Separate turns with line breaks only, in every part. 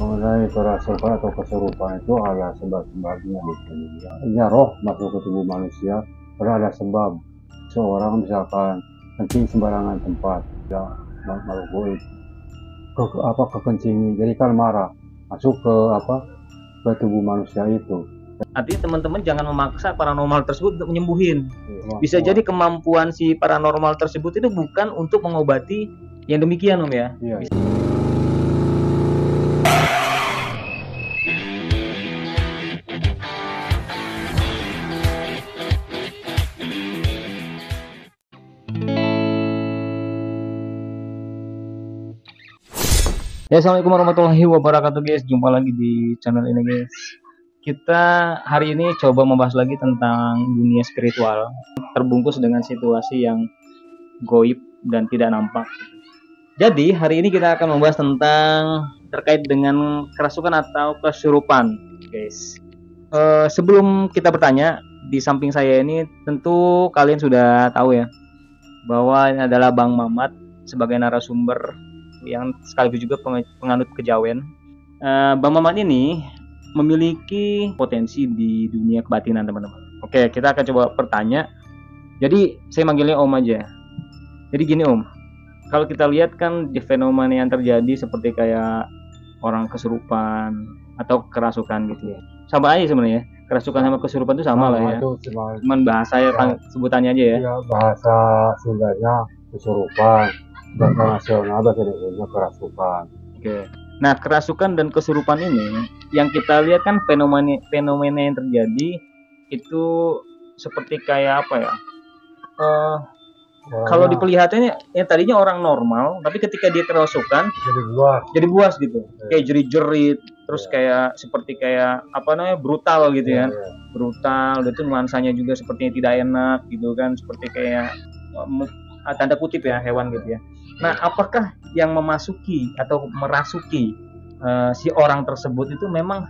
Mengenai kerasukan atau kesurupan itu ada sebab-sebabnya gitu ya. Ya roh masuk ke tubuh manusia karena ada sebab. Seorang misalkan kencing sembarangan tempat, ya makhluk goib kekencing, jadi kan marah masuk ke ke tubuh manusia itu.
Artinya teman-teman jangan memaksa paranormal tersebut untuk menyembuhin. Bisa
Wah,
jadi kemampuan si paranormal tersebut itu bukan untuk mengobati yang demikian, Om ya.
iya.
Ya, assalamualaikum warahmatullahi wabarakatuh guys. Jumpa lagi di channel ini guys. Kita hari ini coba membahas lagi tentang dunia spiritual, terbungkus dengan situasi yang goib dan tidak nampak. Jadi hari ini kita akan membahas tentang terkait dengan kerasukan atau kesurupan guys. Sebelum kita bertanya, di samping saya ini tentu kalian sudah tahu ya bahwa ini adalah Bang Mamat sebagai narasumber yang sekaligus juga penganut kejawen. Bang Mamat ini memiliki potensi di dunia kebatinan teman-teman. Oke, kita akan coba bertanya. Jadi saya manggilnya Om aja. Jadi gini Om, kalau kita lihat kan di fenomena yang terjadi seperti kayak orang kesurupan atau kerasukan gitu ya. Sama aja sebenarnya. Kerasukan sama kesurupan itu sama lah ya. Cuman bahasa ya, sebutannya aja ya.
Ya bahasa Sundanya kesurupan, bahasa nasional bahasa Indonesia kerasukan.
Oke. Nah, kerasukan dan kesurupan ini yang kita lihat kan fenomena yang terjadi itu seperti kayak apa ya? Kalau dipelihatannya yang tadinya orang normal, tapi ketika dia kerasukan jadi buas gitu. Kayak jerit-jerit, terus kayak seperti kayak apa namanya? Brutal gitu kan. Brutal, itu nuansanya juga sepertinya tidak enak gitu kan, seperti kayak tanda kutip ya hewan gitu ya. Nah, apakah yang memasuki atau merasuki si orang tersebut itu memang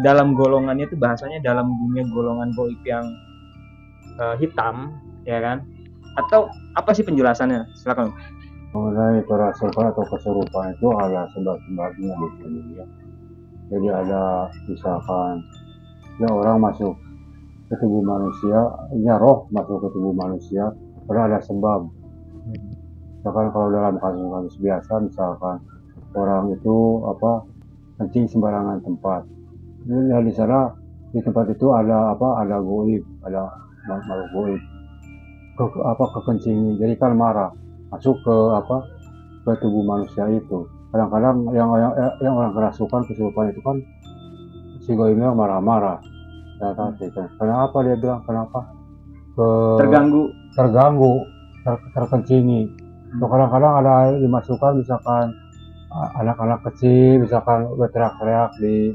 dalam golongannya itu bahasanya dalam dunia golongan goib yang hitam, ya kan? Atau apa sih penjelasannya? Silakan.
Mengenai kerasukan atau kesurupan itu ada sebab-sebabnya di sini ya. Jadi ada misalkan ya orang masuk ke tubuh manusia, ya roh masuk ke tubuh manusia karena ada sebab. Misalkan kalau dalam kasus-kasus biasa, misalkan orang itu kencing sembarangan tempat, ya di sana di tempat itu ada ada goib, ada makhluk goib kekencing, jadi kan marah masuk ke ke tubuh manusia itu. Kadang-kadang yang orang kerasukan kesurupan itu kan si goibnya marah-marah ya kan. Kenapa dia bilang kenapa terganggu terkencingi. So, kadang-kadang ada dimasukkan misalkan anak-anak kecil misalkan berteriak-teriak di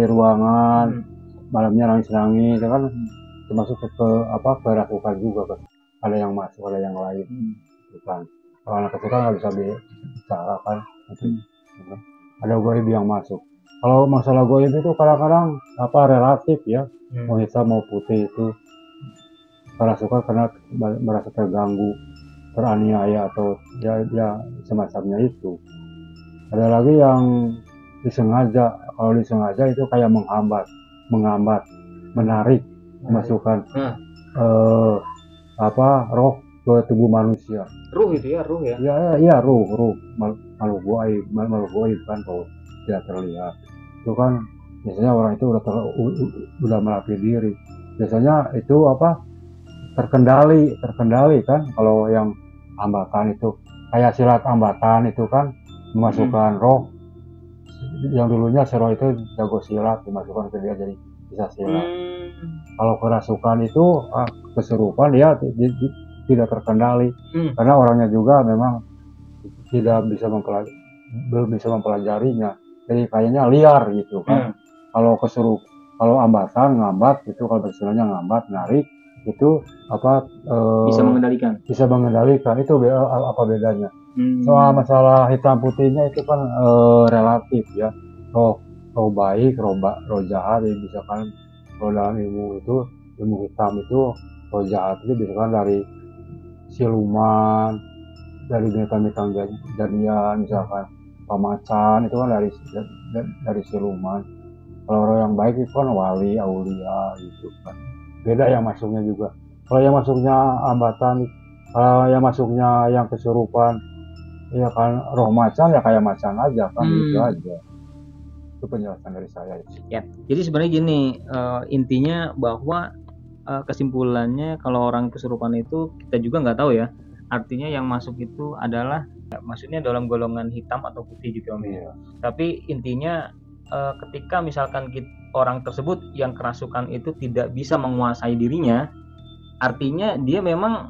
ruangan, malamnya nangis-nangis kan, termasuk ke kerasukan juga kan. Ada yang masuk, ada yang lain bukan. Kalau anak kecil kan nggak bisa bicara kan, ada goib yang masuk. Kalau masalah goib itu kadang-kadang relatif ya, mau hitam mau putih itu kerasukan karena merasa terganggu, teraniaya atau ya semacamnya itu. Ada lagi yang disengaja. Kalau disengaja itu kayak menghambat, menarik, masukkan roh ke tubuh manusia.
Ruh itu ya, ruh ya.
Ya ruh makhluk goib kan kalau tidak terlihat. Itu kan biasanya orang itu udah melatih diri. Biasanya itu terkendali kan. Kalau yang hambatan itu kayak silat hambatan itu kan memasukkan roh yang dulunya si roh itu jago silat, dimasukkan ke dia jadi bisa silat. Kalau kerasukan itu kesurupan dia tidak terkendali karena orangnya juga memang belum bisa mempelajarinya, jadi kayaknya liar gitu kan. Kalau hambatan ngambat itu, kalau istilahnya ngambat narik itu bisa mengendalikan itu apa bedanya. Soal masalah hitam putihnya itu kan relatif ya. Roh baik, roh jahat, ya misalkan kalau dalam ilmu hitam itu roh jahat itu misalkan dari siluman, dari binatang-binatang jadian misalkan, pamacan itu kan dari siluman. Kalau orang yang baik itu kan wali, aulia gitu kan. Beda yang masuknya juga. Kalau yang masuknya hambatan, kalau yang masuknya yang kesurupan, ya kan roh macan ya kayak macan aja kan gitu aja. Itu penjelasan dari saya.
Ya, jadi sebenarnya gini, intinya bahwa kesimpulannya kalau orang kesurupan itu kita juga nggak tahu ya. Artinya yang masuk itu adalah maksudnya dalam golongan hitam atau putih gitu Om.
Iya.
Tapi intinya ketika misalkan orang tersebut yang kerasukan itu tidak bisa menguasai dirinya, artinya dia memang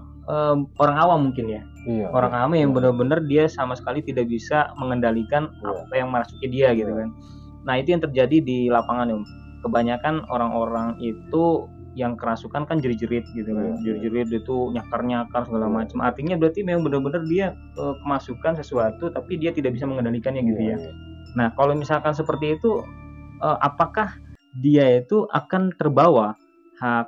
orang awam mungkin ya.
Iya,
orang awam yang benar-benar dia sama sekali tidak bisa mengendalikan apa yang memasuki dia gitu kan. Nah itu yang terjadi di lapangan Om. Kebanyakan orang-orang itu yang kerasukan kan jerit-jerit gitu kan, jerit-jerit itu nyakar-nyakar segala macam. Artinya berarti memang benar-benar dia kemasukan sesuatu tapi dia tidak bisa mengendalikannya gitu ya. Nah kalau misalkan seperti itu, apakah dia itu akan terbawa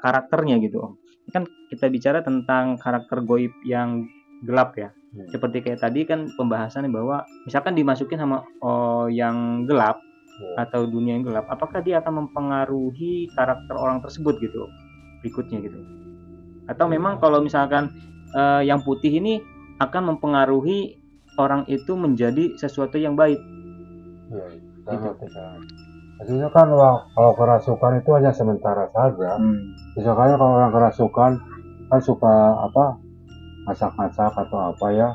karakternya gitu Om? Kan kita bicara tentang karakter goib yang gelap ya. Seperti kayak tadi kan pembahasannya bahwa misalkan dimasukin sama yang gelap atau dunia yang gelap, apakah dia akan mempengaruhi karakter orang tersebut gitu berikutnya gitu? Atau memang kalau misalkan yang putih ini akan mempengaruhi orang itu menjadi sesuatu yang baik?
Gitu. Maksudnya kan kalau kerasukan itu hanya sementara saja. Misalnya kalau orang kerasukan kan suka apa masak-masak atau apa ya,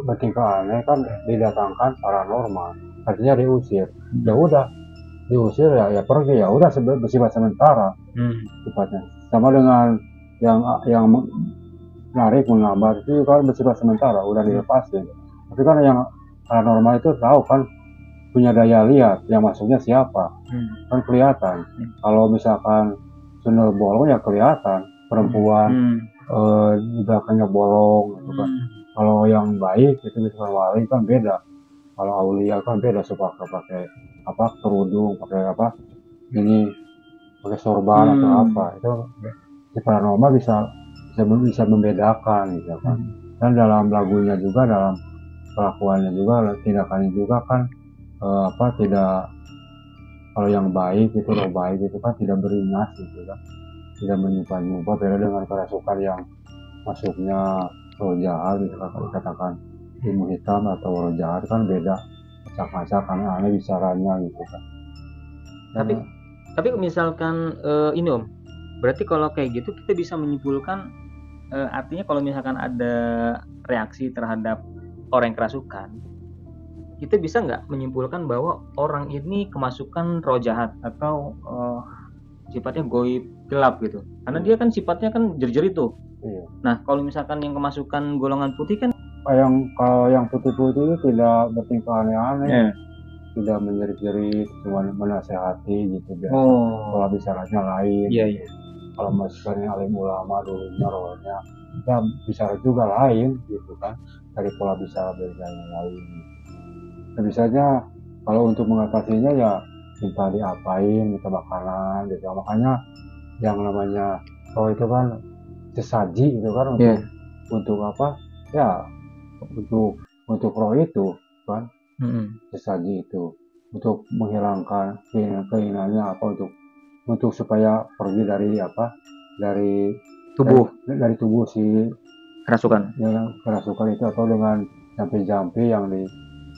bertingkah aneh kan didatangkan paranormal. Artinya diusir, ya udah diusir ya pergi ya udah bersifat sementara sifatnya. Sama dengan yang menarik menggambar itu kan bersifat sementara udah dilepasin. Tapi kan yang paranormal itu tahu kan punya daya lihat yang masuknya siapa kan kelihatan. Kalau misalkan sundel bolong ya kelihatan perempuan di belakangnya bolong gitu kan. Kalau yang baik itu misalkan wali kan beda. Kalau aulia kan beda, suka pakai apa kerudung, pakai apa ini pakai sorban atau apa itu di paranormal bisa membedakan gitu kan. Dan dalam lagunya juga, dalam kelakuannya juga, tindakannya juga kan tidak, kalau yang baik itu roh baik itu kan tidak beringas gitu kan, tidak menyimpan-nyimpan. Beda dengan kerasukan yang masuknya roh jahat gitu kan, dikatakan ilmu hitam atau roh jahat kan beda, acak-acak aneh bicaranya gitu kan.
Tapi misalkan ini Om, berarti kalau kayak gitu kita bisa menyimpulkan artinya kalau misalkan ada reaksi terhadap orang yang kerasukan, kita bisa nggak menyimpulkan bahwa orang ini kemasukan roh jahat atau sifatnya goib gelap gitu, karena dia kan sifatnya kan jerit-jerit tuh. Nah kalau misalkan yang kemasukan golongan putih kan
kalau yang putih-putih itu tidak bertingkah aneh-aneh, tidak menjerit-jerit, cuma menasehati gitu biasa. Pola bicaranya lain. Kalau misalnya alim ulama dulunya rohnya ya bicara juga lain gitu kan, dari pola bicara lain. Nah, biasanya kalau untuk mengatasinya ya minta diapain, minta makanan gitu. Makanya yang namanya roh itu kan sesaji gitu kan untuk apa ya, untuk roh itu kan sesaji itu untuk menghilangkan keinginannya apa, untuk supaya pergi dari apa, dari tubuh si
kerasukan
itu, atau dengan jampi-jampi yang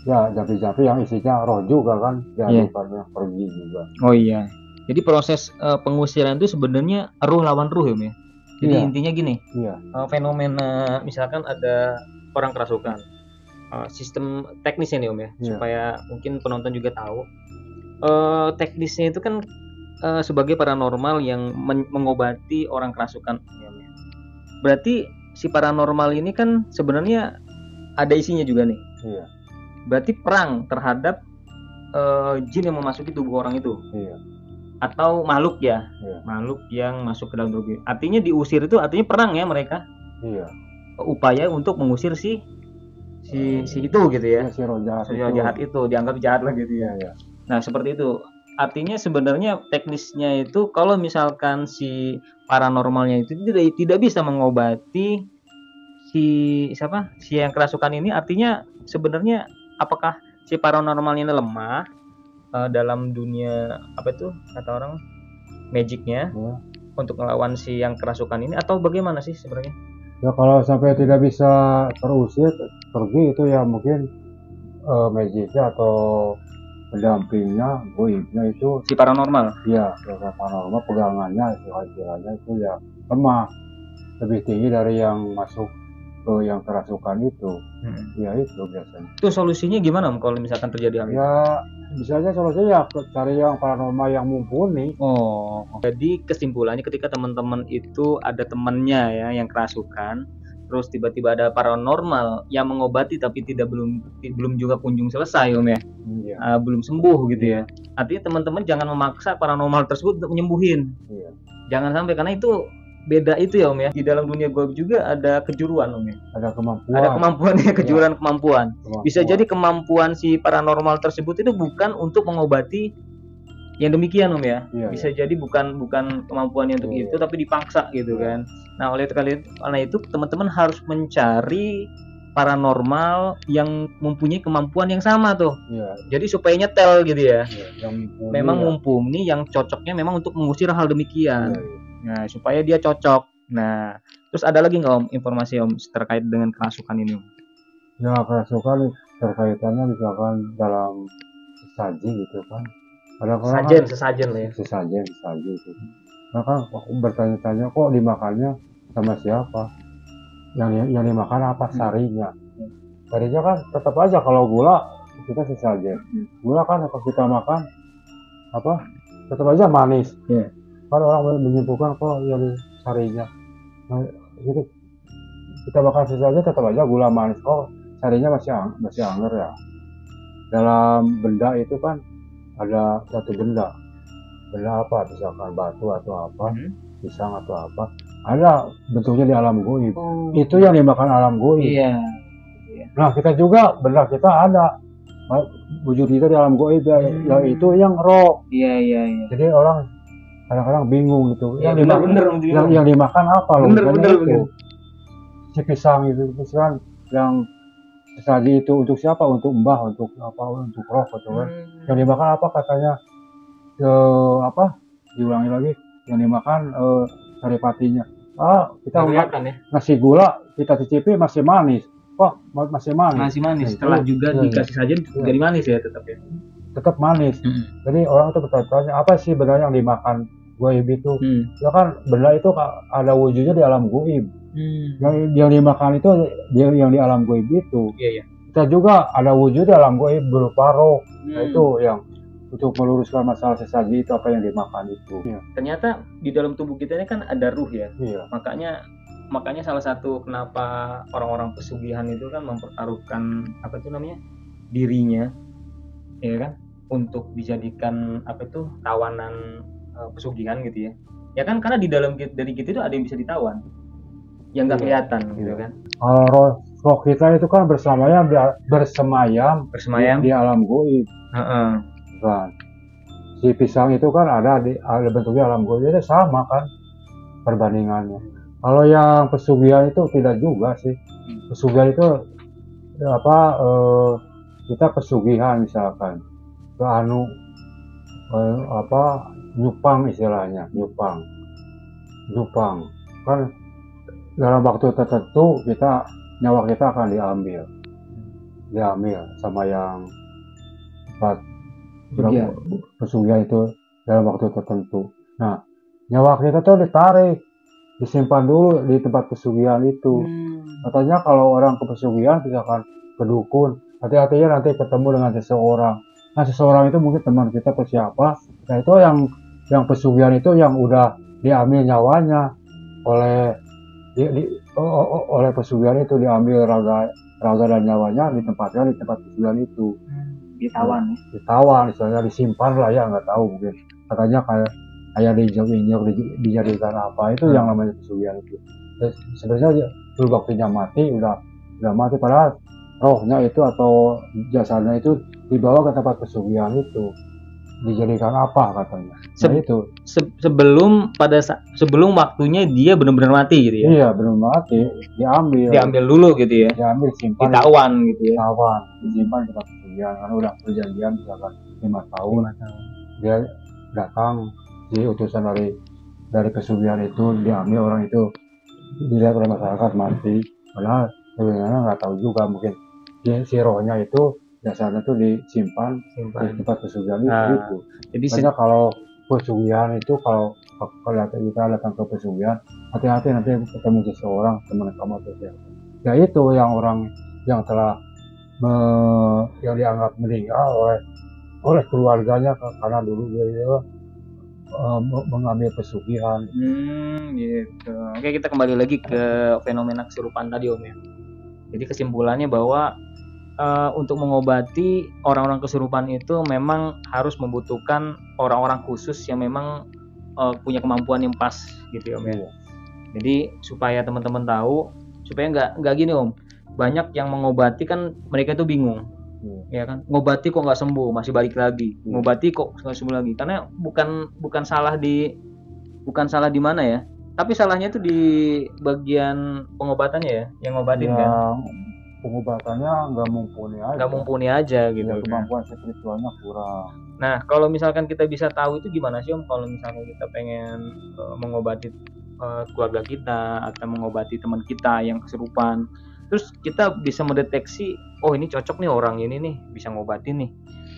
jampi-jampi yang isinya roh juga kan diadukannya pergi juga.
Jadi proses pengusiran itu sebenarnya ruh lawan ruh ya. Jadi intinya gini, fenomena misalkan ada orang kerasukan, sistem teknisnya nih Om ya, supaya mungkin penonton juga tahu. Teknisnya itu kan sebagai paranormal yang mengobati orang kerasukan. Berarti si paranormal ini kan sebenarnya ada isinya juga nih. Berarti perang terhadap jin yang memasuki tubuh orang itu. Atau makhluk makhluk yang masuk ke dalam tubuh. Artinya diusir itu artinya perang ya mereka. Upaya untuk mengusir si itu gitu ya.
Si roh
jahat itu dianggap jahat lah gitu ya. Nah seperti itu. Artinya sebenarnya teknisnya itu kalau misalkan si paranormalnya itu tidak bisa mengobati si yang kerasukan ini, artinya sebenarnya apakah si paranormal ini lemah dalam dunia apa itu kata orang magicnya untuk melawan si yang kerasukan ini, atau bagaimana sih sebenarnya?
Ya kalau sampai tidak bisa terusir pergi itu ya mungkin magicnya atau pendampingnya, goibnya itu
Si paranormal.
ya paranormal pegangannya istilahnya itu ya lemah, lebih tinggi dari yang masuk ke yang kerasukan itu. Ya itu biasanya.
Itu solusinya gimana kalau misalkan terjadi hal itu?
Ya misalnya solusinya ya cari yang paranormal yang mumpuni.
Oh, jadi kesimpulannya ketika teman-teman itu ada temannya ya yang kerasukan, terus tiba-tiba ada paranormal yang mengobati tapi belum juga kunjung selesai Om ya,
Iya.
belum sembuh gitu ya. Artinya teman-teman jangan memaksa paranormal tersebut untuk menyembuhin.
Iya.
Jangan sampai, karena itu beda itu ya Om ya. Di dalam dunia goib juga ada kejuruan Om ya.
Ada kemampuan.
Ada kemampuan ya, kejuruan kemampuan. Bisa jadi kemampuan si paranormal tersebut itu bukan untuk mengobati yang demikian Om ya.
Iya,
Bisa jadi bukan kemampuannya untuk itu, tapi dipaksa gitu kan. Nah oleh karena itu teman-teman harus mencari paranormal yang mempunyai kemampuan yang sama tuh.
Iya.
Jadi supaya nyetel gitu ya.
Yang mumpuni,
memang mumpuni, yang cocoknya memang untuk mengusir hal demikian.
Iya.
Nah supaya dia cocok. Nah terus ada lagi nggak Om informasi Om terkait dengan kerasukan ini Om?
Ya kerasukan terkaitannya misalkan dalam sesaji gitu kan.
Sesajen lah ya.
Sesajen gitu. Nah kan bertanya-tanya kok dimakannya sama siapa? Yang dimakan apa sarinya? Sarinya kan tetap aja kalau gula kita sesajen. Gula kan kalau kita makan apa tetap aja manis. Kan orang menyimpulkan kok yang sarinya. Nah, gitu. Kita makan sesajen tetap aja gula manis. Oh sarinya masih angger ya. Dalam benda itu kan ada satu benda apa misalkan batu atau apa, pisang atau apa, ada bentuknya di alam goib. Itu yang dimakan alam goib.
Iya.
Nah kita juga benda kita ada wujud kita di alam goib yaitu yang roh.
Iya.
Jadi orang kadang-kadang bingung gitu.
Ya,
yang dimakan apa loh?
Bener.
Si pisang itu kan yang sesaji itu untuk siapa? Untuk mbah, untuk apa? Untuk roh gitu kan. Yang dimakan apa katanya? Diulangi lagi. Yang dimakan saripatinya. Kita ngasih gula, kita cicipi masih manis. Kok masih manis?
Masih manis. Setelah juga dikasih saja jadi manis ya tetap ya.
Tetap manis. Jadi orang itu bertanya apa sih benar yang dimakan goib itu? Ya kan benda itu ada wujudnya di alam goib. Yang dimakan itu yang di alam goib itu.
Iya.
Kita juga ada wujud di alam goib berupa roh. Nah itu yang untuk meluruskan masalah sesaji itu apa yang dimakan itu.
Ternyata di dalam tubuh kita ini kan ada ruh ya.
Iya.
Makanya salah satu kenapa orang-orang pesugihan itu kan mempertaruhkan apa itu namanya dirinya, ya kan, untuk dijadikan apa itu tawanan pesugihan gitu ya. Ya kan karena di dalam dari kita itu ada yang bisa ditawan. Yang nggak kelihatan gitu kan.
Roh kita itu kan bersemayam di alam goib. Kan. Si pisang itu kan ada bentuknya alam goib, itu sama kan perbandingannya. Kalau yang pesugihan itu tidak juga sih. Pesugihan itu kita pesugihan misalkan ke nyupang istilahnya, nyupang kan dalam waktu tertentu nyawa kita akan diambil sama yang pesugihan itu dalam waktu tertentu. Nah nyawa kita tuh ditarik, disimpan dulu di tempat pesugihan itu. Katanya kalau orang ke pesugihan misalkan ke dukun, hati-hatinya nanti ketemu dengan seseorang. Nah seseorang itu mungkin teman kita atau siapa. Nah itu yang pesugihan itu yang udah diambil nyawanya oleh pesugihan itu, diambil raga dan nyawanya ditempatkan di tempat pesugihan itu. Ditawan misalnya, disimpan lah ya, nggak tahu mungkin katanya kayak diinjak dijadikan apa itu yang namanya pesugihan itu. Sebenarnya dulu waktunya mati udah mati, padahal rohnya itu atau jasadnya itu dibawa ke tempat pesugihan itu. dijadikan apa katanya. Nah itu
sebelum waktunya dia benar-benar mati gitu ya.
iya belum mati,
Diambil dulu gitu ya.
diambil simpan
Ditawan gitu ya.
tawan, disimpan di pesugihan karena udah perjanjian misalkan 5 tahun. Dia datang si utusan dari pesugihan itu, diambil orang itu, dilihat oleh masyarakat mati, padahal sebenarnya nggak tahu juga, mungkin si rohnya itu biasanya tuh disimpan di tempat pesugihan itu.
Jadi
Banyak kalau pesugihan itu, kalau kita datang ke pesugihan, hati-hati nanti ketemu seseorang teman kamu atau siapa. Ya itu yang orang yang telah yang dianggap meninggal oleh keluarganya karena dulu dia mengambil pesugihan.
Gitu. Oke, kita kembali lagi ke fenomena kesurupan tadi Om ya. Jadi kesimpulannya bahwa untuk mengobati orang-orang kesurupan itu memang harus membutuhkan orang-orang khusus yang memang punya kemampuan yang pas gitu ya Om ya. Jadi supaya teman-teman tahu, supaya nggak gini Om, banyak yang mengobati kan mereka itu bingung. Ya kan, ngobati kok nggak sembuh, masih balik lagi. Ngobati kok nggak sembuh lagi, karena bukan salah di mana ya, tapi salahnya itu di bagian pengobatannya ya, yang ngobatin kan.
Pengobatannya nggak mumpuni aja
gitu.
Kemampuan spiritualnya kurang.
Nah, kalau misalkan kita bisa tahu itu gimana sih Om, kalau misalnya kita pengen mengobati keluarga kita atau mengobati teman kita yang kesurupan, terus kita bisa mendeteksi, oh ini cocok nih orang ini nih, bisa ngobatin nih.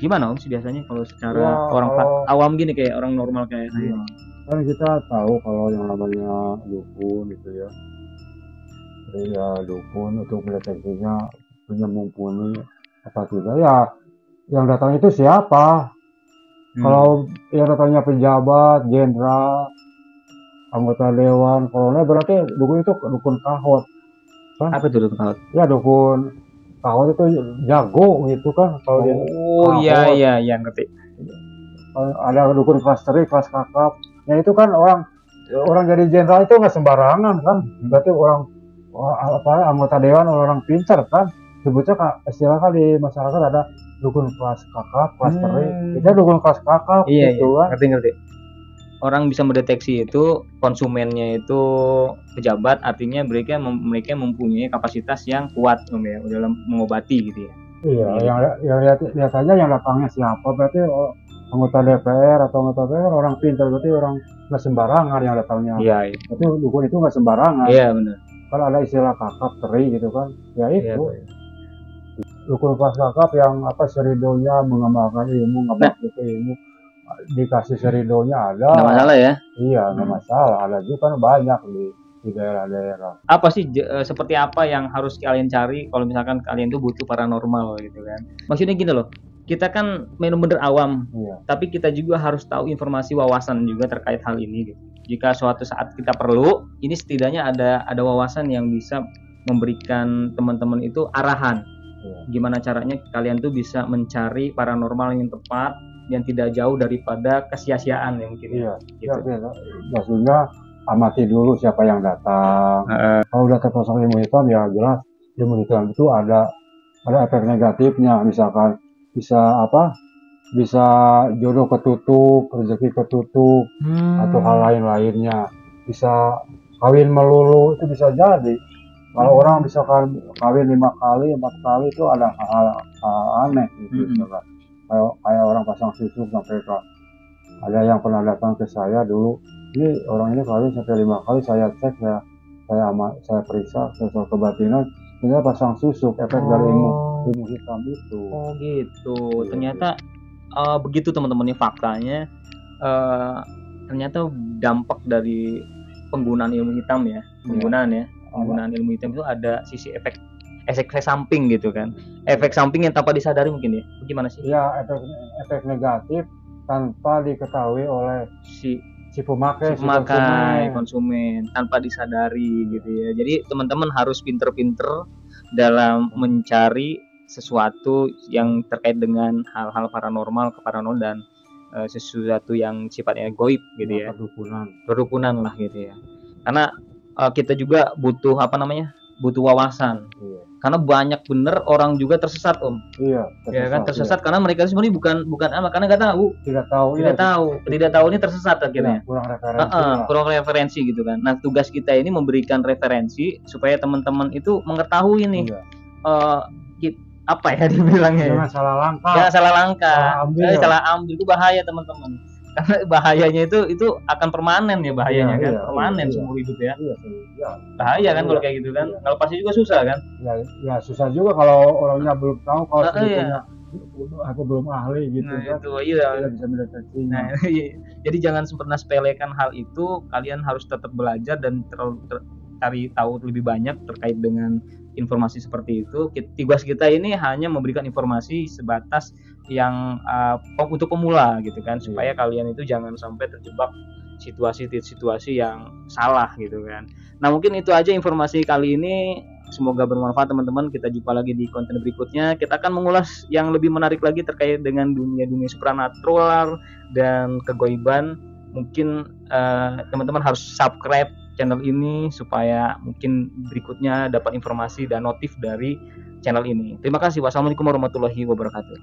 Gimana Om sih biasanya kalau secara awam gini, kayak orang normal kayak saya?
Kan kita tahu kalau yang namanya dukun gitu ya. Ya dukun untuk mendeteksinya punya mumpuni apa tidak ya, yang datang itu siapa. Kalau yang datangnya pejabat, jenderal, anggota dewan, kolonel, berarti dukun itu dukun kahot kan?
Apa itu dukun kahot?
Ya dukun kahot itu jago gitu kan. Kalau
iya ngerti.
Ada dukun kelas 3, kelas kakap, ya itu kan orang jadi jenderal itu nggak sembarangan kan. Berarti anggota dewan orang pintar kan, sebutnya istilahnya di masyarakat ada dukun kelas kakap, kelas 3, kita dukun kelas kakap gitu kan.
Ngerti. Orang bisa mendeteksi itu konsumennya itu pejabat, artinya mereka mempunyai kapasitas yang kuat dalam mengobati gitu ya.
Iya, yang lihat aja yang datangnya siapa, berarti anggota DPR atau anggota DPR orang pintar, berarti orang nggak sembarangan yang datangnya.
Iya.
Berarti dukun itu nggak sembarangan.
Iya benar.
Kalau ada istilah kakap teri gitu kan, ya itu dukun kelas kakap yang seridonya mengembangkan ilmu, ilmu, dikasih seridonya ada.
Nggak masalah ya?
Iya, nggak masalah. Ada juga kan banyak di daerah-daerah.
Apa sih seperti apa yang harus kalian cari kalau misalkan kalian tuh butuh paranormal gitu kan? Maksudnya gini loh, kita kan benar-benar awam, tapi kita juga harus tahu informasi, wawasan juga terkait hal ini gitu. Jika suatu saat kita perlu, ini setidaknya ada wawasan yang bisa memberikan teman-teman itu arahan. Gimana caranya kalian tuh bisa mencari paranormal yang tepat, yang tidak jauh daripada kesia-siaan yang mungkin.
Gitu. Maksudnya amati dulu siapa yang datang. Kalau udah terpasang ilmu hitam, ya jelas ilmu hitam itu ada efek negatifnya, misalkan bisa jodoh ketutup, rezeki ketutup, atau hal lainnya, bisa kawin melulu, itu bisa jadi. Kalau orang misalkan kawin 5 kali, 4 kali, itu ada hal aneh gitu. Kayak orang pasang susuk sampai ada yang pernah datang ke saya dulu, ini orang ini kawin sampai 5 kali, saya cek, saya periksa soal kebatinan, ini pasang susuk, efek dari ilmu hitam itu.
Oh gitu. Ternyata begitu teman-teman, faktanya ternyata dampak dari penggunaan ilmu hitam ya, penggunaan ilmu hitam itu ada sisi efek samping gitu kan, efek samping yang tanpa disadari mungkin ya. Gimana sih?
Ya, efek negatif tanpa diketahui oleh si pemakai,
konsumen tanpa disadari gitu ya. Jadi teman-teman harus pinter-pinter dalam mencari sesuatu yang terkait dengan hal-hal paranormal, dan sesuatu yang sifatnya goib gitu ya.
Perdukunan
lah gitu ya. Karena kita juga butuh butuh wawasan.
Iya.
Karena banyak bener orang juga tersesat Om.
Iya.
Ya kan tersesat karena mereka sebenarnya bukan apa karena nggak tahu.
Tidak tahu.
Tidak tahu ini tersesat akhirnya.
Kurang referensi.
Kurang referensi gitu kan. Nah tugas kita ini memberikan referensi supaya teman-teman itu mengetahui nih apa ya dibilangnya.
Jangan salah langkah.
Salah ambil itu bahaya teman-teman. Karena bahayanya itu akan permanen ya bahayanya kan. Permanen seumur hidup ya. Bahaya kan kalau kayak gitu kan. Kalau pasti juga susah kan.
Ya susah juga kalau orangnya belum tahu kalau aku belum ahli gitu kan.
Itu iya.
Tidak bisa mendeteksinya.
Nah, jadi jangan pernah sepelekan hal itu. Kalian harus tetap belajar dan cari tahu lebih banyak terkait dengan informasi seperti itu. Tugas kita ini hanya memberikan informasi sebatas yang untuk pemula gitu kan, supaya kalian itu jangan sampai terjebak situasi-situasi yang salah gitu kan. Nah mungkin itu aja informasi kali ini, semoga bermanfaat teman-teman. Kita jumpa lagi di konten berikutnya. Kita akan mengulas yang lebih menarik lagi terkait dengan dunia supranatural dan kegoiban. Mungkin teman-teman harus subscribe channel ini supaya mungkin berikutnya dapat informasi dan notif dari channel ini. Terima kasih. Wassalamualaikum warahmatullahi wabarakatuh.